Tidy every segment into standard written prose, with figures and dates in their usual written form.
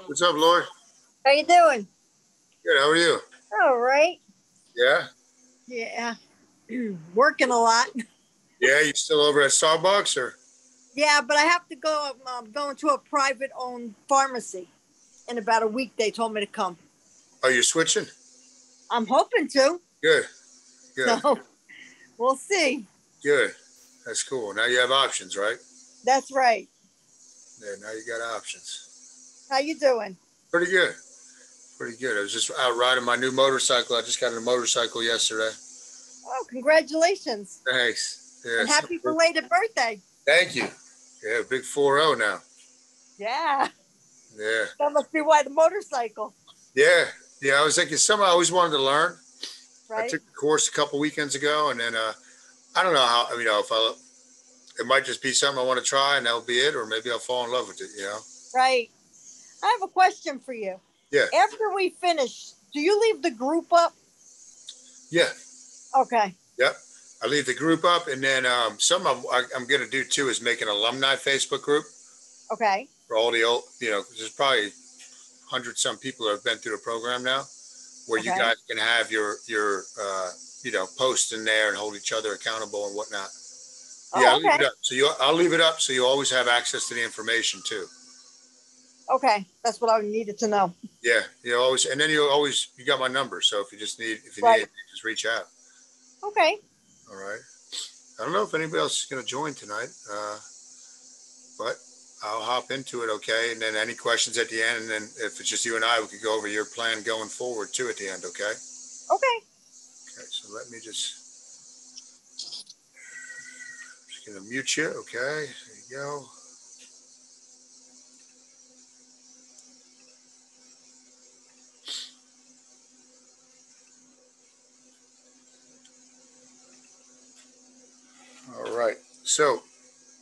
What's up, Lori? How you doing? Good. How are you? All right. Yeah. Yeah. Working a lot. Yeah. You still over at Starbucks or? Yeah, but I have to go. I'm going to a private-owned pharmacy in about a week. They told me to come. Oh, you're switching? I'm hoping to. Good. Good. So we'll see. Good. That's cool. Now you have options, right? That's right. Yeah. Now you got options. How you doing? Pretty good. Pretty good. I was just out riding my new motorcycle. I just got a motorcycle yesterday. Oh, congratulations. Thanks. Yeah. And happy belated birthday. Thank you. Yeah. Big 4-0 now. Yeah. Yeah. That must be why the motorcycle. Yeah. Yeah. I was thinking something I always wanted to learn. Right. I took the course a couple weekends ago, and then I don't know how, if it might just be something I want to try and that'll be it, or maybe I'll fall in love with it, Right. I have a question for you. Yeah. After we finish, do you leave the group up? Yeah. Okay. Yep. I leave the group up, and then something I'm going to do too is make an alumni Facebook group. Okay. For all the old, there's probably 100-some people that have been through the program now, where you guys can have your post in there and hold each other accountable and whatnot. Yeah, I'll leave it up. I'll leave it up so you always have access to the information too. Okay, that's what I needed to know. Yeah, always, and then you got my number. So if you need it, just reach out. Okay. All right. I don't know if anybody else is going to join tonight, but I'll hop into it. Okay, and then any questions at the end, and then if it's just you and I, we could go over your plan going forward too at the end. Okay. Okay. Okay. So let me just going to mute you. Okay. There you go. All right. So,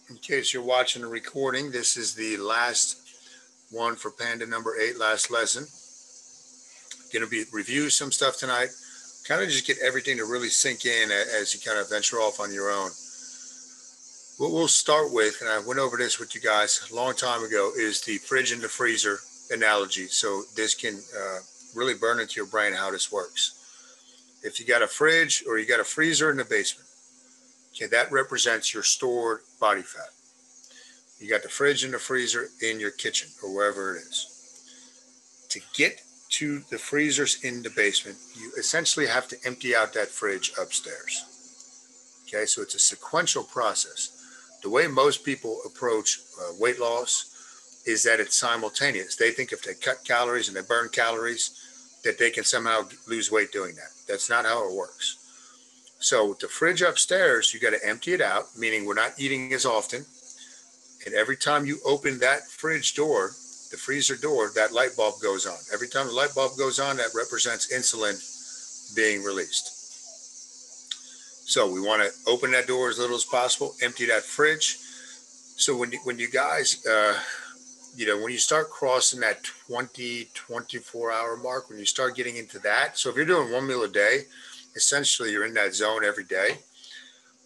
in case you're watching the recording, this is the last one for Panda number 8, last lesson. Going to be review some stuff tonight. Kind of just get everything to really sink in as you kind of venture off on your own. What we'll start with, and I went over this with you guys a long time ago, is the fridge and the freezer analogy. So this can really burn into your brain how this works. If you got a fridge or you got a freezer in the basement, okay, that represents your stored body fat. You got the fridge and the freezer in your kitchen or wherever it is. To get to the freezers in the basement, you essentially have to empty out that fridge upstairs. Okay, so it's a sequential process. The way most people approach weight loss is that it's simultaneous. They think if they cut calories and they burn calories, that they can somehow lose weight doing that. That's not how it works. So with the fridge upstairs, you got to empty it out, meaning we're not eating as often. And every time you open that fridge door, the freezer door, that light bulb goes on. Every time the light bulb goes on, that represents insulin being released. So we want to open that door as little as possible, empty that fridge. So when you guys, when you start crossing that 24-hour mark, when you start getting into that, so if you're doing one meal a day, essentially you're in that zone every day.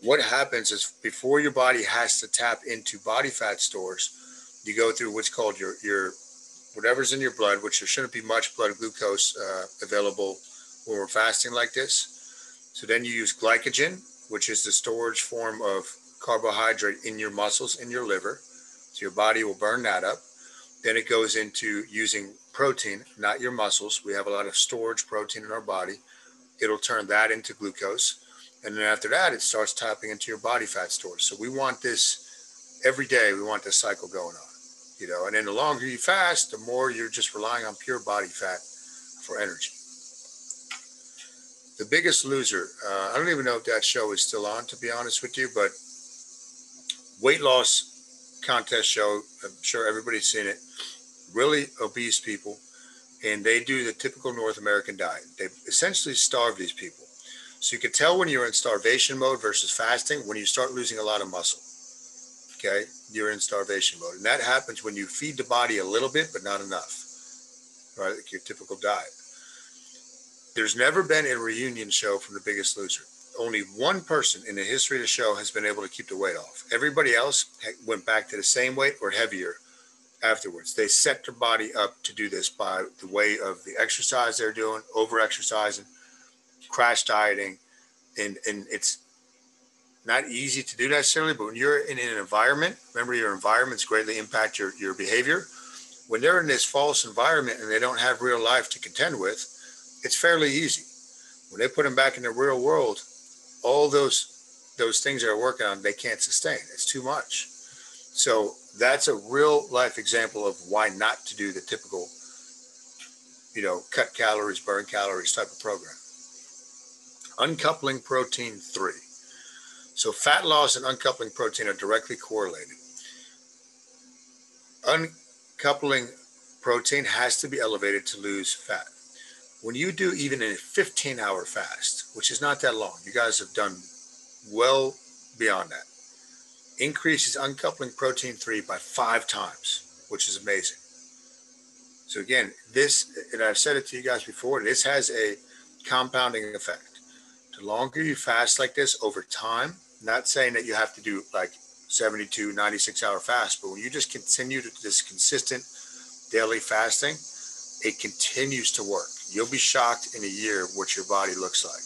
What happens is before your body has to tap into body fat stores, you go through what's called your whatever's in your blood, which there shouldn't be much blood glucose available when we're fasting like this. So then you use glycogen, which is the storage form of carbohydrate in your muscles, in your liver. So your body will burn that up. Then it goes into using protein, not your muscles. We have a lot of storage protein in our body. It'll turn that into glucose. And then after that, it starts tapping into your body fat stores. So we want this every day. We want this cycle going on, and then the longer you fast, the more you're just relying on pure body fat for energy. The Biggest Loser. I don't even know if that show is still on, to be honest with you, but weight loss contest show. I'm sure everybody's seen it. Really obese people, and they do the typical North American diet. They essentially starve these people. So you can tell when you're in starvation mode versus fasting when you start losing a lot of muscle. Okay, you're in starvation mode, and that happens when you feed the body a little bit but not enough. Right, like your typical diet. There's never been a reunion show from The Biggest Loser. Only one person in the history of the show has been able to keep the weight off. Everybody else went back to the same weight or heavier afterwards. They set their body up to do this by the way of the exercise they're doing, over exercising, crash dieting, and it's not easy to do necessarily, but when you're in an environment, remember your environments greatly impact your behavior. When they're in this false environment and they don't have real life to contend with, it's fairly easy. When they put them back in the real world, all those things they're working on, they can't sustain. It's too much. So that's a real life example of why not to do the typical, cut calories, burn calories type of program. Uncoupling protein 3. So fat loss and uncoupling protein are directly correlated. Uncoupling protein has to be elevated to lose fat. When you do even a 15-hour fast, which is not that long, you guys have done well beyond that, increases uncoupling protein 3 by 5 times, which is amazing. So again, this, and I've said it to you guys before, this has a compounding effect. The longer you fast like this over time, not saying that you have to do like 72, 96-hour fast, but when you just continue to this consistent daily fasting, it continues to work. You'll be shocked in a year what your body looks like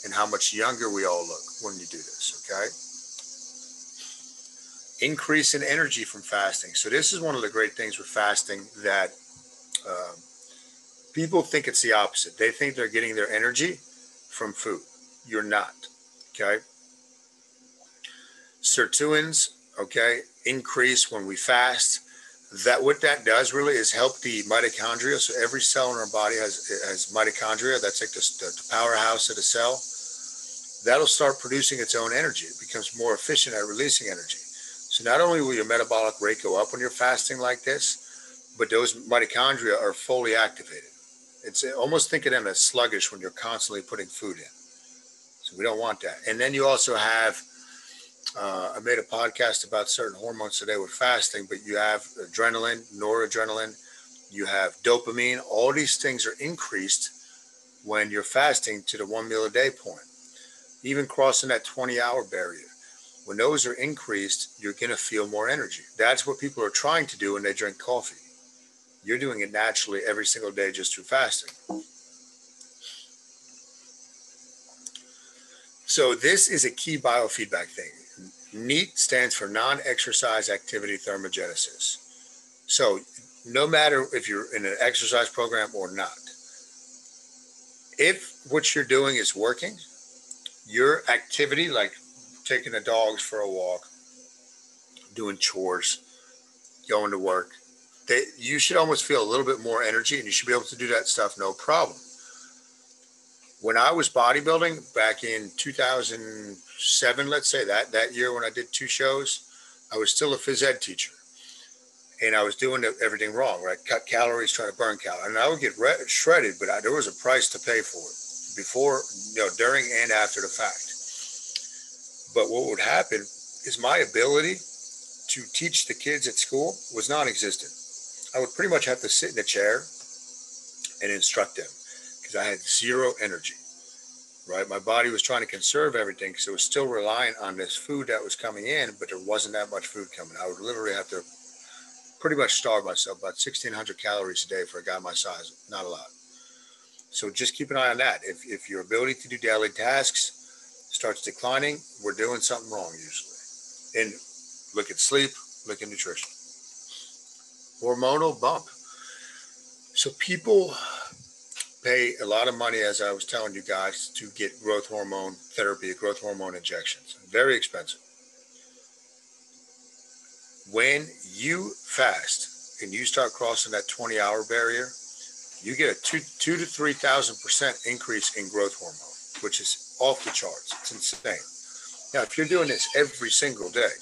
and how much younger we all look when you do this, okay? Increase in energy from fasting. So this is one of the great things with fasting that people think it's the opposite. They think they're getting their energy from food. You're not, okay? Sirtuins, okay, increase when we fast. That what that does really is help the mitochondria. So every cell in our body has mitochondria. That's like the powerhouse of the cell. That'll start producing its own energy. It becomes more efficient at releasing energy. So not only will your metabolic rate go up when you're fasting like this, but those mitochondria are fully activated. It's almost think of them as sluggish when you're constantly putting food in. So we don't want that. And then you also have, I made a podcast about certain hormones today with fasting, but you have adrenaline, noradrenaline, you have dopamine. All these things are increased when you're fasting to the 1 meal a day point, even crossing that 20-hour barrier. When those are increased, you're going to feel more energy. That's what people are trying to do when they drink coffee. You're doing it naturally every single day just through fasting. So this is a key biofeedback thing. NEAT stands for non-exercise activity thermogenesis. So no matter if you're in an exercise program or not, if what you're doing is working, your activity, like taking the dogs for a walk, doing chores, going to work, you should almost feel a little bit more energy, and you should be able to do that stuff no problem. When I was bodybuilding back in 2007, let's say that year when I did 2 shows, I was still a phys ed teacher. And I was doing everything wrong, right? Cut calories, trying to burn calories. And I would get shredded, but there was a price to pay for it before, during and after the fact. But what would happen is my ability to teach the kids at school was non-existent. I would pretty much have to sit in a chair and instruct them because I had zero energy, right? My body was trying to conserve everything because it was still reliant on this food that was coming in, but there wasn't that much food coming. I would literally have to pretty much starve myself, about 1,600 calories a day for a guy my size, not a lot. So just keep an eye on that. If your ability to do daily tasks starts declining, we're doing something wrong usually. And look at sleep, look at nutrition. Hormonal bump. So people pay a lot of money, as I was telling you guys, to get growth hormone therapy, growth hormone injections. Very expensive. When you fast and you start crossing that 20-hour barrier, you get a 2,000 to 3,000% increase in growth hormone, which is off the charts. It's insane. Now, if you're doing this every single day,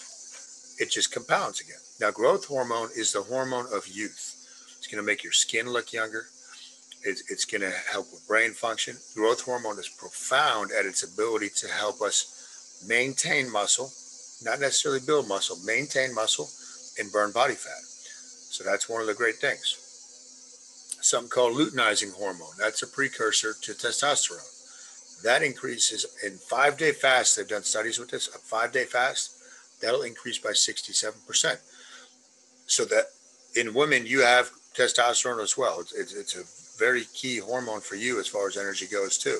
it just compounds again. Now, growth hormone is the hormone of youth. It's going to make your skin look younger. It's going to help with brain function. Growth hormone is profound at its ability to help us maintain muscle, not necessarily build muscle, maintain muscle and burn body fat. So that's one of the great things. Something called luteinizing hormone. That's a precursor to testosterone. That increases in 5-day fast. They've done studies with this. A 5-day fast, that'll increase by 67%. So that in women, you have testosterone as well. It's a very key hormone for you as far as energy goes too.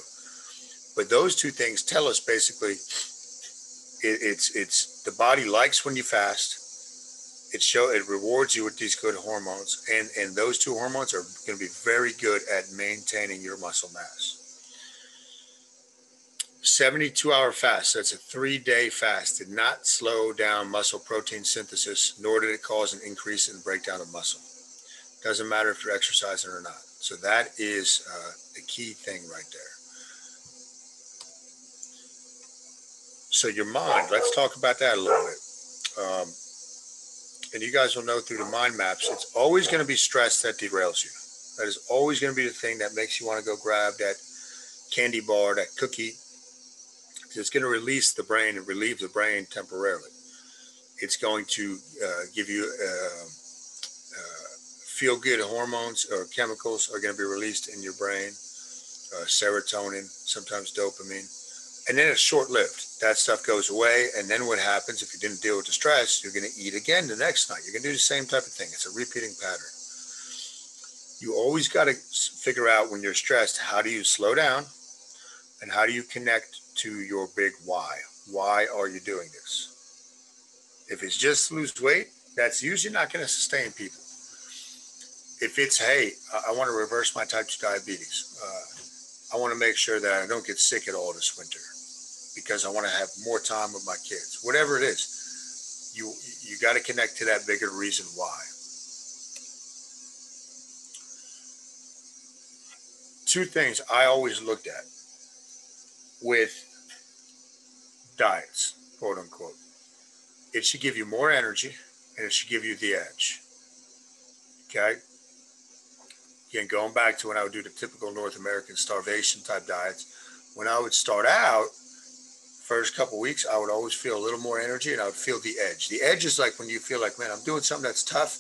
But those two things tell us basically it's the body likes when you fast. It rewards you with these good hormones, and those two hormones are going to be very good at maintaining your muscle mass. 72-hour fast, that's a 3-day fast, did not slow down muscle protein synthesis, nor did it cause an increase in breakdown of muscle. Doesn't matter if you're exercising or not. So that is the key thing right there. So your mind, let's talk about that a little bit. And you guys will know through the mind maps, it's always going to be stress that derails you. That is always going to be the thing that makes you want to go grab that candy bar, that cookie. It's going to release the brain and relieve the brain temporarily. It's going to give you feel-good hormones or chemicals are going to be released in your brain, serotonin, sometimes dopamine. And then it's short-lived. That stuff goes away, and then what happens if you didn't deal with the stress? You're going to eat again the next night. You're going to do the same type of thing. It's a repeating pattern. You always got to figure out when you're stressed, how do you slow down, and how do you connect to your big why? Why are you doing this? If it's just lose weight, that's usually not going to sustain people. If it's, hey, I want to reverse my type 2 diabetes. I want to make sure that I don't get sick at all this winter, because I want to have more time with my kids. Whatever it is, you got to connect to that bigger reason why. Two things I always looked at with diets, quote unquote. It should give you more energy, and it should give you the edge. Okay? Again, going back to when I would do the typical North American starvation type diets, when I would start out, first couple weeks, I would always feel a little more energy, and I would feel the edge. The edge is like when you feel like, man, I'm doing something that's tough,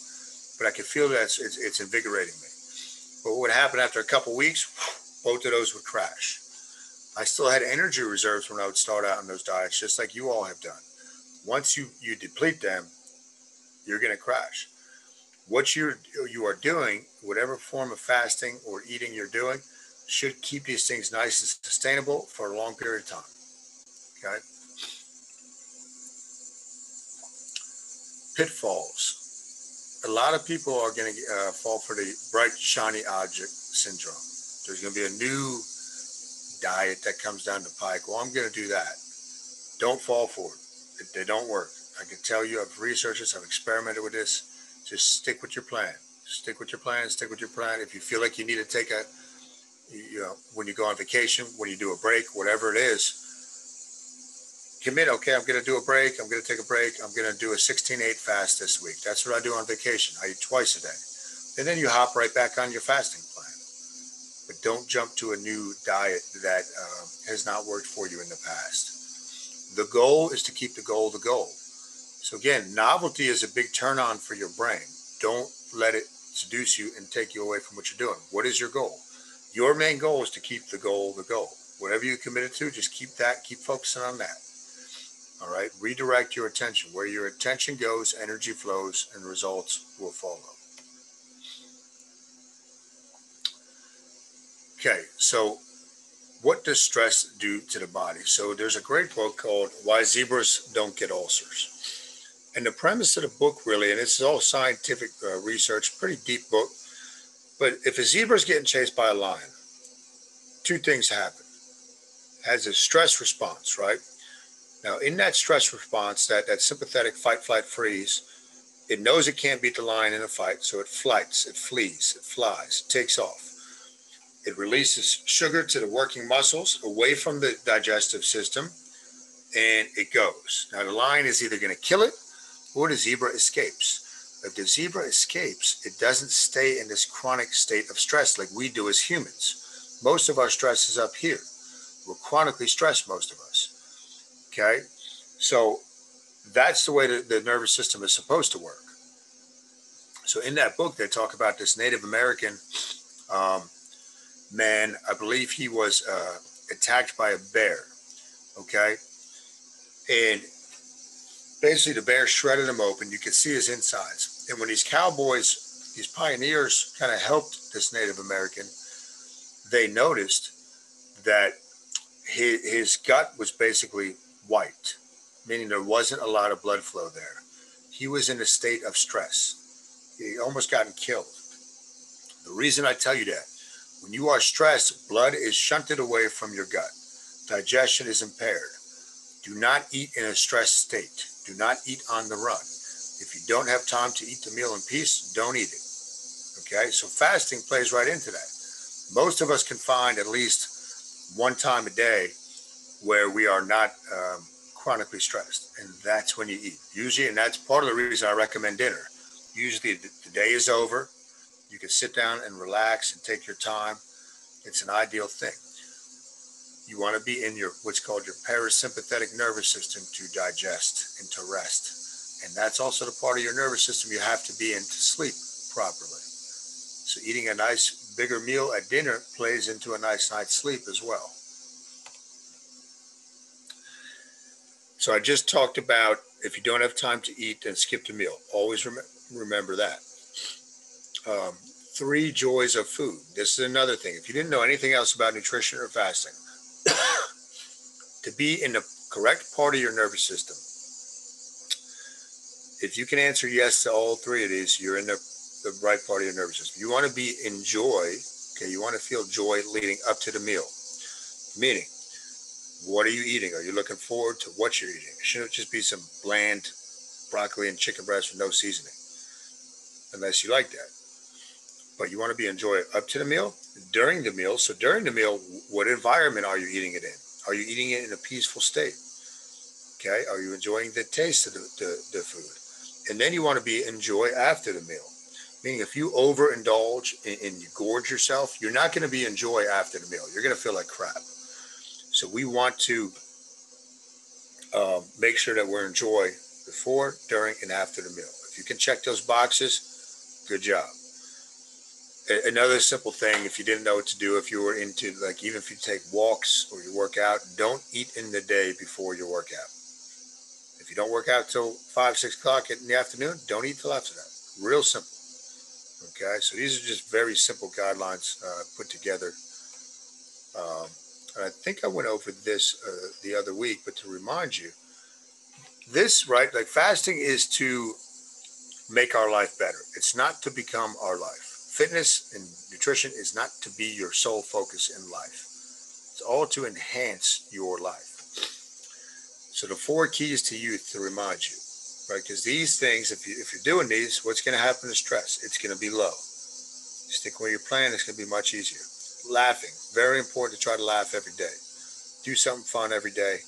but I can feel that it's invigorating me. But what would happen after a couple weeks, both of those would crash. I still had energy reserves when I would start out on those diets, just like you all have done. Once you deplete them, you're going to crash. What you are doing, whatever form of fasting or eating you're doing, should keep these things nice and sustainable for a long period of time. Okay? Pitfalls. A lot of people are going to fall for the bright, shiny object syndrome. There's going to be a new diet that comes down the pike. Well, I'm going to do that. Don't fall for it. They don't work. I can tell you, I've researched this, I've experimented with this. Just stick with your plan. Stick with your plan. Stick with your plan. If you feel like you need to take when you go on vacation, when you do a break, whatever it is, commit, okay, I'm going to do a break. I'm going to take a break. I'm going to do a 16-8 fast this week. That's what I do on vacation. I eat twice a day. And then you hop right back on your fasting plan. But don't jump to a new diet that has not worked for you in the past. The goal is to keep the goal the goal. So again, novelty is a big turn on for your brain. Don't let it seduce you and take you away from what you're doing. What is your goal? Your main goal is to keep the goal the goal. Whatever you committed to, just keep that, keep focusing on that. All right, redirect your attention. Where your attention goes, energy flows, and results will follow. Okay, so what does stress do to the body? So there's a great book called Why Zebras Don't Get Ulcers. And the premise of the book really, and this is all scientific research, pretty deep book, but if a zebra is getting chased by a lion, two things happen. It has a stress response, right? Now, in that stress response, that sympathetic fight, flight, freeze, it knows it can't beat the lion in a fight, so it flights, it flees, it flies, it takes off. It releases sugar to the working muscles away from the digestive system, and it goes. Now, the lion is either going to kill it, or the zebra escapes. If the zebra escapes, it doesn't stay in this chronic state of stress like we do as humans. Most of our stress is up here. We're chronically stressed, most of us. Okay? So that's the way the nervous system is supposed to work. So in that book, they talk about this Native American man. I believe he was attacked by a bear. Okay? And basically, the bear shredded him open. You could see his insides. And when these cowboys these pioneers kind of helped this Native American, they noticed that his gut was basically white, meaning there wasn't a lot of blood flow there. He was in a state of stress. He almost gotten killed. The reason I tell you that, when you are stressed, blood is shunted away from your gut. Digestion is impaired. Do not eat in a stressed state. Do not eat on the run. If you don't have time to eat the meal in peace, don't eat it. Okay, so fasting plays right into that. Most of us can find at least one time a day where we are not chronically stressed, and that's when you eat. Usually, and that's part of the reason I recommend dinner. Usually the day is over. You can sit down and relax and take your time. It's an ideal thing. You want to be in your what's called your parasympathetic nervous system to digest and to rest. And that's also the part of your nervous system you have to be in to sleep properly. So eating a nice bigger meal at dinner plays into a nice night's sleep as well. So I just talked about if you don't have time to eat, then skip the meal. Always remember that. 3 joys of food. This is another thing. If you didn't know anything else about nutrition or fasting, to be in the correct part of your nervous system, if you can answer yes to all 3 of these, you're in the right part of your nervous system. You want to be in joy. Okay, you want to feel joy leading up to the meal. Meaning, what are you eating? Are you looking forward to what you're eating? It shouldn't just be some bland broccoli and chicken breast with no seasoning, unless you like that. But you want to be enjoy it up to the meal, during the meal. So during the meal, what environment are you eating it in? Are you eating it in a peaceful state? Okay, are you enjoying the taste of the food? And then you want to be enjoy after the meal. Meaning if you overindulge and you gorge yourself, you're not going to be enjoy after the meal. You're going to feel like crap. So we want to make sure that we're enjoy before, during, and after the meal. If you can check those boxes, good job. Another simple thing, if you didn't know what to do, if you were into, like, even if you take walks or you work out, don't eat in the day before your workout. If you don't work out till 5, 6 o'clock in the afternoon, don't eat till after that. Real simple. Okay, so these are just very simple guidelines put together. And I think I went over this the other week, but to remind you, this, right, like fasting is to make our life better. It's not to become our life. Fitness and nutrition is not to be your sole focus in life. It's all to enhance your life. So the 4 keys to youth to remind you, right? Because these things, if you're doing these, what's going to happen is stress. It's going to be low. Stick with your plan. It's going to be much easier. Laughing, very important to try to laugh every day. Do something fun every day.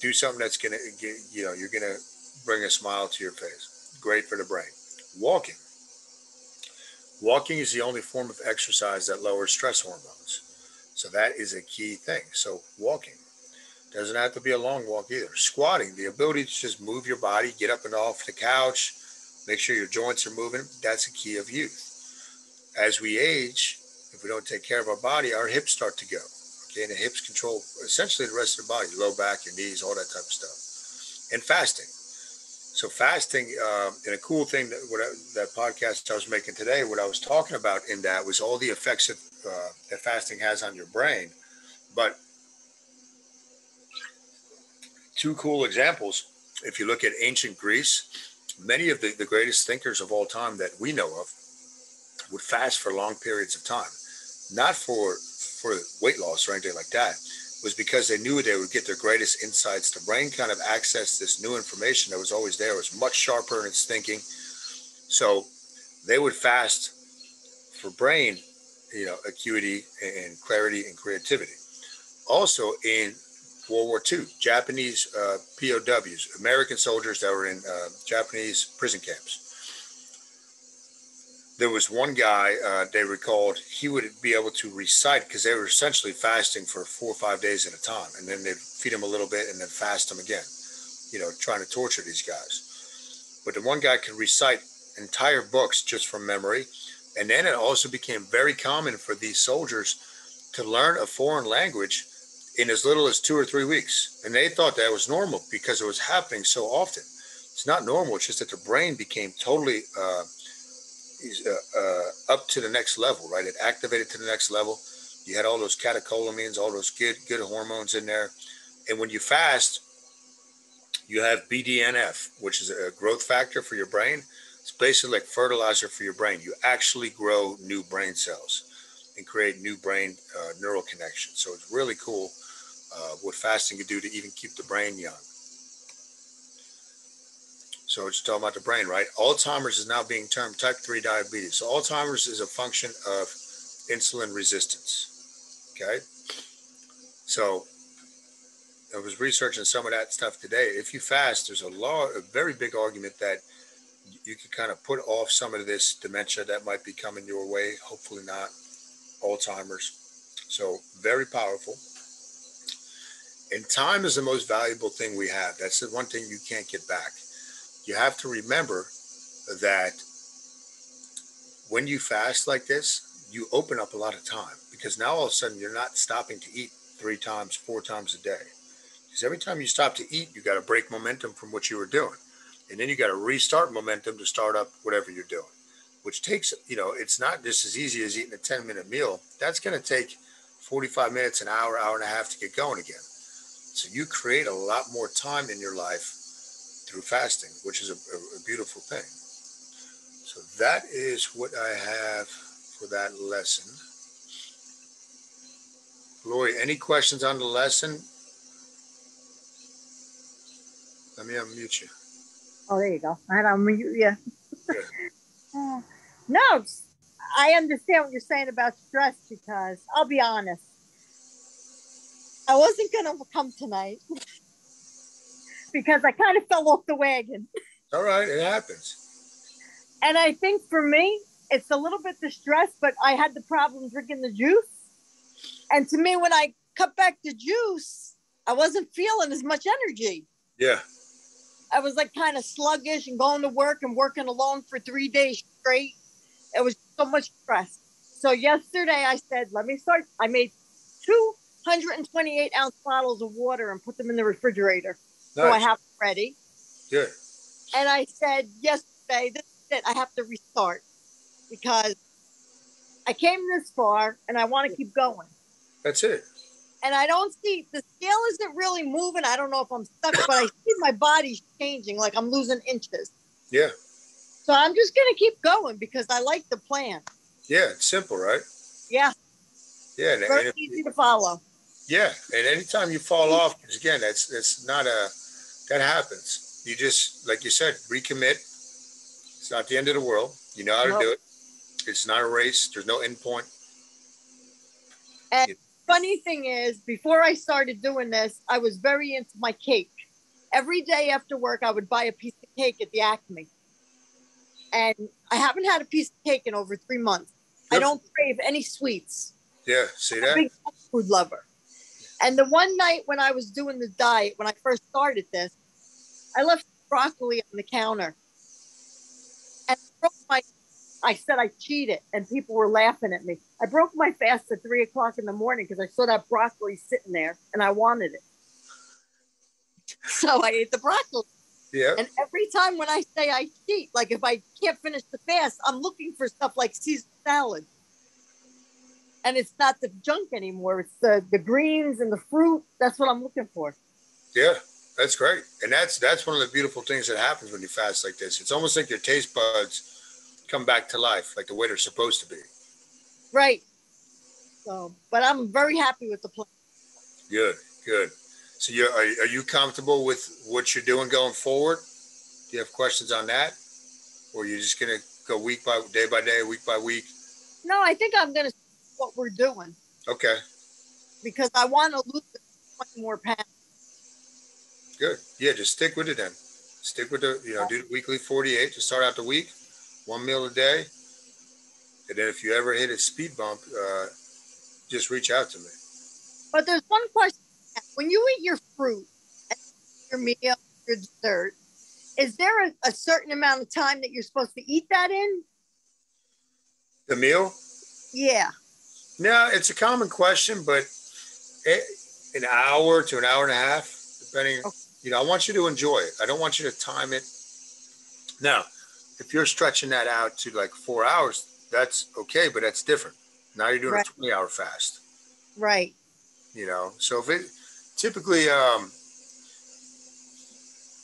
Do something that's going to get, you're going to bring a smile to your face. Great for the brain. Walking. Walking is the only form of exercise that lowers stress hormones. So that is a key thing. So walking. Doesn't have to be a long walk either. Squatting, the ability to just move your body, get up and off the couch, make sure your joints are moving. That's a key of youth. As we age, if we don't take care of our body, our hips start to go. Okay, and the hips control essentially the rest of the body, low back, your knees, all that type of stuff. And fasting. So fasting, and a cool thing that podcast I was making today, what I was talking about in that was all the effects that fasting has on your brain. But 2 cool examples. If you look at ancient Greece, many of the greatest thinkers of all time that we know of would fast for long periods of time, not for weight loss or anything like that. It was because they knew they would get their greatest insights. The brain kind of accessed this new information that was always there. It was much sharper in its thinking. So they would fast for brain, acuity and clarity and creativity. Also in World War II, Japanese POWs, American soldiers that were in Japanese prison camps. There was one guy, they recalled, he would be able to recite, because they were essentially fasting for 4 or 5 days at a time. And then they'd feed him a little bit and then fast him again, trying to torture these guys. But the one guy could recite entire books just from memory. And then it also became very common for these soldiers to learn a foreign language in as little as 2 or 3 weeks. And they thought that was normal because it was happening so often. It's not normal. It's just that the brain became totally up to the next level, right? It activated to the next level. You had all those catecholamines, all those good hormones in there. And when you fast, you have BDNF, which is a growth factor for your brain. It's basically like fertilizer for your brain. You actually grow new brain cells and create new brain neural connections. So it's really cool what fasting can do to even keep the brain young. So it's talking about the brain, right? Alzheimer's is now being termed type 3 diabetes. So Alzheimer's is a function of insulin resistance, okay? So I was researching some of that stuff today. If you fast, there's a very big argument that you can kind of put off some of this dementia that might be coming your way. Hopefully not Alzheimer's. So very powerful. And time is the most valuable thing we have. That's the one thing you can't get back. You have to remember that when you fast like this, you open up a lot of time, because now all of a sudden you're not stopping to eat 3 times, 4 times a day. Because every time you stop to eat, you got to break momentum from what you were doing. And then you got to restart momentum to start up whatever you're doing, which takes, it's not just as easy as eating a 10-minute meal. That's going to take 45 minutes, an hour, hour and a half to get going again. So you create a lot more time in your life through fasting, which is a beautiful thing. So that is what I have for that lesson. Lori, any questions on the lesson? Let me unmute you. Oh, there you go. I had to unmute you. Good. No, I understand what you're saying about stress, because I'll be honest, I wasn't going to come tonight because I kind of fell off the wagon. All right, it happens. And I think for me, it's a little bit the stress, but I had the problem drinking the juice. And to me, when I cut back the juice, I wasn't feeling as much energy. Yeah. I was like kind of sluggish and going to work and working alone for 3 days straight. It was so much stress. So yesterday I said, let me start. I made 228-ounce bottles of water and put them in the refrigerator. Nice. So I have it ready. Good. And I said yesterday, this is it. I have to restart, because I came this far and I want to keep going. That's it. And I don't see, the scale isn't really moving. I don't know if I'm stuck, but I see my body changing, like I'm losing inches. Yeah. So I'm just going to keep going because I like the plan. Yeah, it's simple, right? Yeah. Yeah. Very easy to follow. Yeah. And anytime you fall off, because again, that's not that happens. You just, like you said, recommit. It's not the end of the world. You know how to do it. It's not a race. There's no end point. And funny thing is, before I started doing this, I was very into my cake. Every day after work, I would buy a piece of cake at the Acme. And I haven't had a piece of cake in over 3 months. Good. I don't crave any sweets. Yeah, see that? I'm a big food lover. And the one night when I was doing the diet, when I first started this, I left broccoli on the counter. And I said I cheated, and people were laughing at me. I broke my fast at 3 o'clock in the morning because I saw that broccoli sitting there and I wanted it. So I ate the broccoli. Yeah. And every time when I say I cheat, like if I can't finish the fast, I'm looking for stuff like Caesar salad. And it's not the junk anymore. It's the greens and the fruit. That's what I'm looking for. Yeah, that's great. And that's one of the beautiful things that happens when you fast like this. It's almost like your taste buds come back to life, like the way they're supposed to be. Right. So, but I'm very happy with the plan. Good, good. So are you comfortable with what you're doing going forward? Do you have questions on that? Or are you just going to go day by day, week by week? No, I think I'm going to see what we're doing. Okay. Because I want to lose 20 more pounds. Good. Yeah, just stick with it then. Stick with do the weekly 48 to start out the week. 1 meal a day. And then if you ever hit a speed bump, just reach out to me. But there's one question. When you eat your fruit, your meal, your dessert, is there a certain amount of time that you're supposed to eat that in? The meal? Yeah. No, it's a common question, but an hour to an hour and a half, depending. Okay. I want you to enjoy it. I don't want you to time it. Now, if you're stretching that out to like 4 hours, that's okay, but that's different. Now you're doing Right. a 20-hour fast. Right. You know, so if it typically,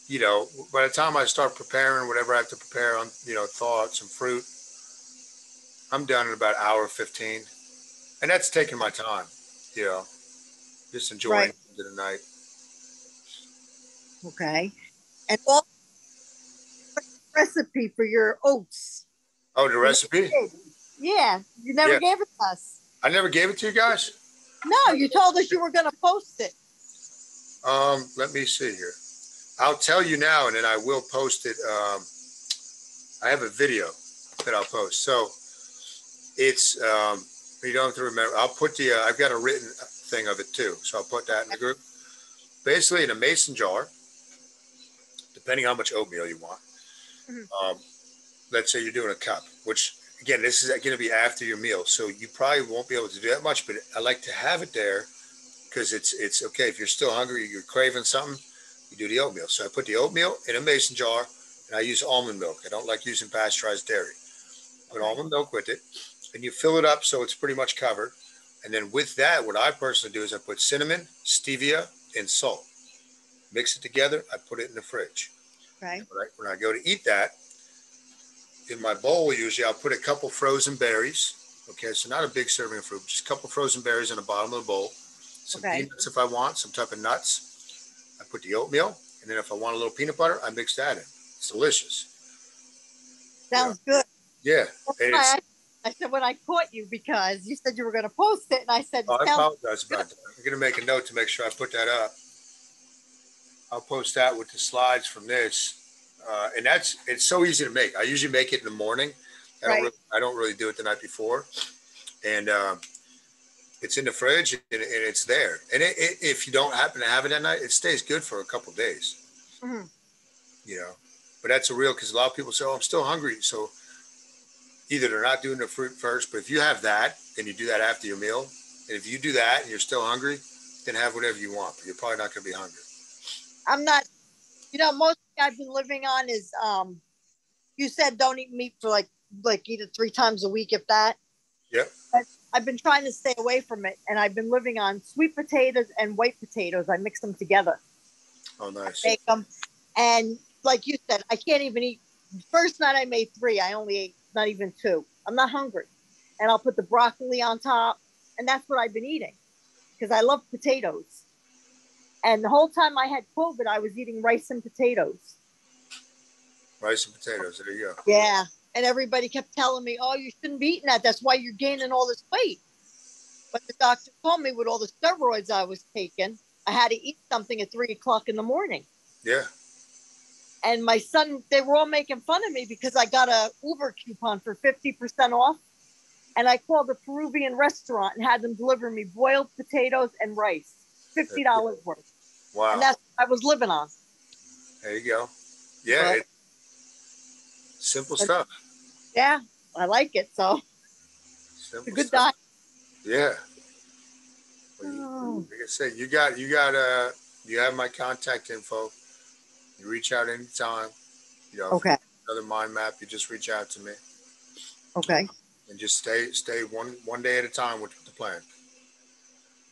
you know, by the time I start preparing whatever I have to prepare on, you know, thoughts and fruit, I'm done in about an hour 15. And that's taking my time, you know, just enjoying Right. the night. Okay. And all recipe for your oats. Oh, the You never recipe? did. Yeah, you never Yeah. gave it to us. I never gave it to you guys. No, you told us you were going to post it. Let me see here. I'll tell you now, and then I will post it. I have a video that I'll post. So it's, you don't have to remember. I'll put the, I've got a written thing of it too. So I'll put that in the group. Basically in a mason jar, depending how much oatmeal you want. Mm-hmm. Let's say you're doing a cup, which again, this is going to be after your meal. So you probably won't be able to do that much, but I like to have it there because it's okay. If you're still hungry, you're craving something, you do the oatmeal. So I put the oatmeal in a mason jar and I use almond milk. I don't like using pasteurized dairy. Put almond milk with it and you fill it up so it's pretty much covered. And then with that, what I personally do is I put cinnamon, stevia, and salt. Mix it together. I put it in the fridge. Okay. When I go to eat that, in my bowl, usually I'll put a couple frozen berries. Okay, so not a big serving of fruit, just a couple frozen berries in the bottom of the bowl. Some peanuts if I want, some type of nuts. I put the oatmeal, and then if I want a little peanut butter, I mix that in. It's delicious. Sounds good. Yeah. And it's, I said when I caught you because you said you were going to post it, and I said, I apologize about that. I'm going to make a note to make sure I put that up. I'll post that with the slides from this. And it's so easy to make. I usually make it in the morning. I don't really do it the night before. And it's in the fridge and it's there. And if you don't happen to have it at night, it stays good for a couple of days. Mm-hmm. You know, but that's a real, because a lot of people say, oh, I'm still hungry. So either they're not doing the fruit first, but if you have that and you do that after your meal, and if you do that and you're still hungry, then have whatever you want, but you're probably not going to be hungry. I'm not, you know, most I've been living on is, you said don't eat meat for like eat it 3 times a week, if that. Yep. But I've been trying to stay away from it, and I've been living on sweet potatoes and white potatoes. I mix them together. Oh, nice. I make them, and like you said, I can't even eat. First night I made 3. I only ate not even 2. I'm not hungry, and I'll put the broccoli on top, and that's what I've been eating because I love potatoes. And the whole time I had COVID, I was eating rice and potatoes. Rice and potatoes. There you go. Yeah. And everybody kept telling me, oh, you shouldn't be eating that. That's why you're gaining all this weight. But the doctor told me with all the steroids I was taking, I had to eat something at 3 o'clock in the morning. Yeah. And my son, they were all making fun of me because I got a Uber coupon for 50% off. And I called a Peruvian restaurant and had them deliver me boiled potatoes and rice, $50 worth. Wow. And that's what I was living on. There you go. Yeah. Simple stuff. Yeah, I like it. So simple it's a good stuff. diet. Yeah. Well, like I said, you have my contact info. You reach out anytime. You know, okay. Another mind map, you just reach out to me. Okay. And just stay one day at a time with the plan.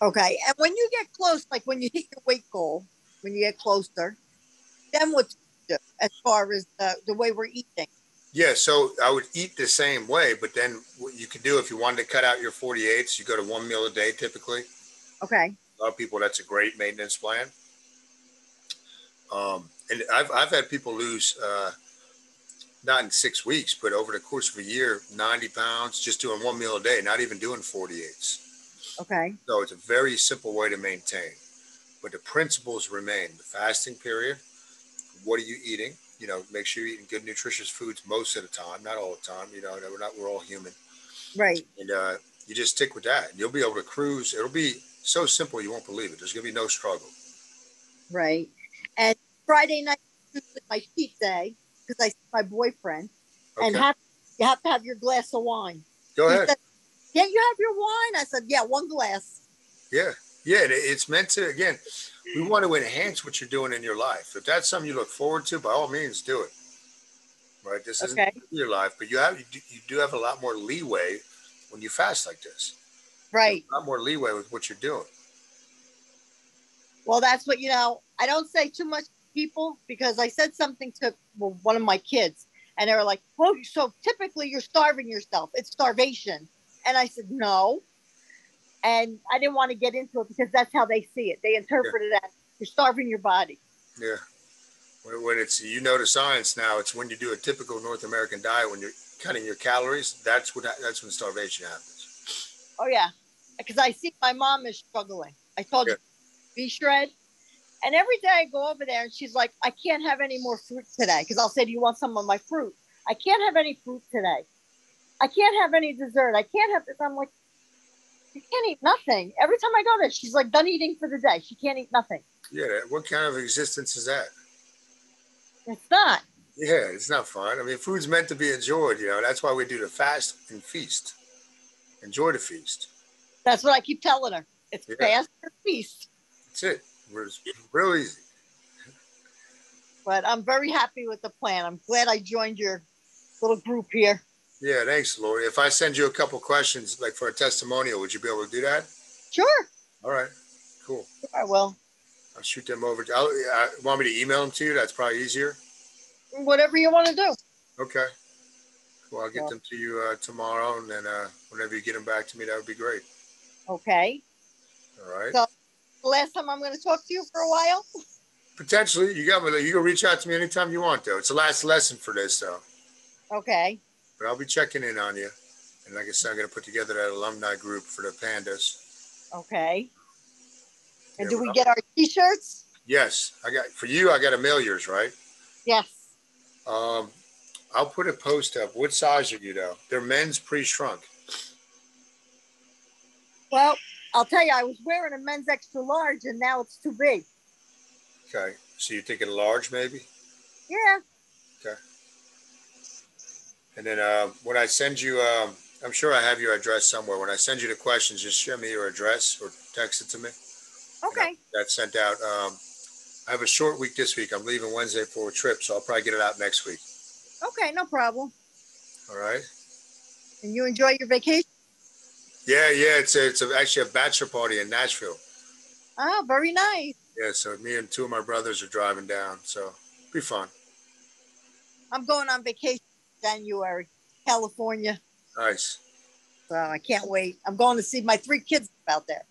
Okay. And when you get close, like when you hit your weight goal, when you get closer, then what you do as far as the way we're eating? Yeah, so I would eat the same way, but then what you could do if you wanted to cut out your 48s, you go to 1 meal a day typically. Okay. A lot of people, that's a great maintenance plan. And I've had people lose, not in 6 weeks, but over the course of a year, 90 pounds just doing 1 meal a day, not even doing 48s. Okay. So it's a very simple way to maintain, but the principles remain. The fasting period, what are you eating? You know, make sure you're eating good, nutritious foods most of the time, not all the time. You know, we're all human. Right. And you just stick with that. You'll be able to cruise. It'll be so simple you won't believe it. There's going to be no struggle. Right. And Friday night is usually my cheat day because I see my boyfriend. Okay. And you have to have your glass of wine. Go ahead. Said, can't you have your wine? I said, yeah, 1 glass. Yeah. Yeah. It's meant to, again, we want to enhance what you're doing in your life. If that's something you look forward to, by all means, do it. right? This isn't Okay. your life, but you do have a lot more leeway when you fast like this. You have Right. a lot more leeway with what you're doing. Well, that's what, I don't say too much to people because I said something to one of my kids and they were like, well, so typically you're starving yourself. It's starvation. And I said, no. And I didn't want to get into it because that's how they see it. They Yeah, interpret it as you're starving your body. yeah. When it's the science now, it's when you do a typical North American diet when you're cutting your calories. That's when starvation happens. Oh, yeah. Because I see my mom is struggling. I told Yeah, you, be shred. And every day I go over there and she's like, I can't have any more fruit today. Because I'll say, do you want some of my fruit? I can't have any fruit today. I can't have any dessert. I can't have this. I'm like, you can't eat nothing. Every time I go there, she's like done eating for the day. She can't eat nothing. yeah. What kind of existence is that? It's not. Yeah, it's not fun. I mean, food's meant to be enjoyed. That's why we do the fast and feast. Enjoy the feast. That's what I keep telling her. It's Yeah, fast or feast. that's it. It's real easy. But I'm very happy with the plan. I'm glad I joined your little group here. Yeah, thanks, Lori. If I send you a couple questions, like for a testimonial, would you be able to do that? Sure. All right, cool. I will. I'll shoot them over. Want me to email them to you? That's probably easier. Whatever you want to do. Okay. Well, I'll get So, them to you tomorrow, and then whenever you get them back to me, that would be great. okay. All right. So the last time I'm going to talk to you for a while. Potentially, you can reach out to me anytime you want, though. It's the last lesson for this, though. Okay. But I'll be checking in on you. And like I said, I'm going to put together that alumni group for the Pandas. Okay. And Yeah, do we get our t-shirts? yes, for you. I got to mail yours, right? Yes. Um, I'll put a post up. What size are you, though? They're men's pre-shrunk. Well, I'll tell you, I was wearing a men's extra large and now it's too big. Okay. So you're thinking large, maybe? Yeah. Okay. And then when I send you, I'm sure I have your address somewhere. When I send you the questions, just show me your address or text it to me. Okay. That's sent out. I have a short week this week. I'm leaving Wednesday for a trip, so I'll probably get it out next week. Okay, no problem. All right. And you enjoy your vacation? Yeah, yeah. It's actually a bachelor party in Nashville. Oh, very nice. Yeah, so me and two of my brothers are driving down, so it'll be fun. I'm going on vacation in January, California. Nice. So I can't wait. I'm going to see my 3 kids out there.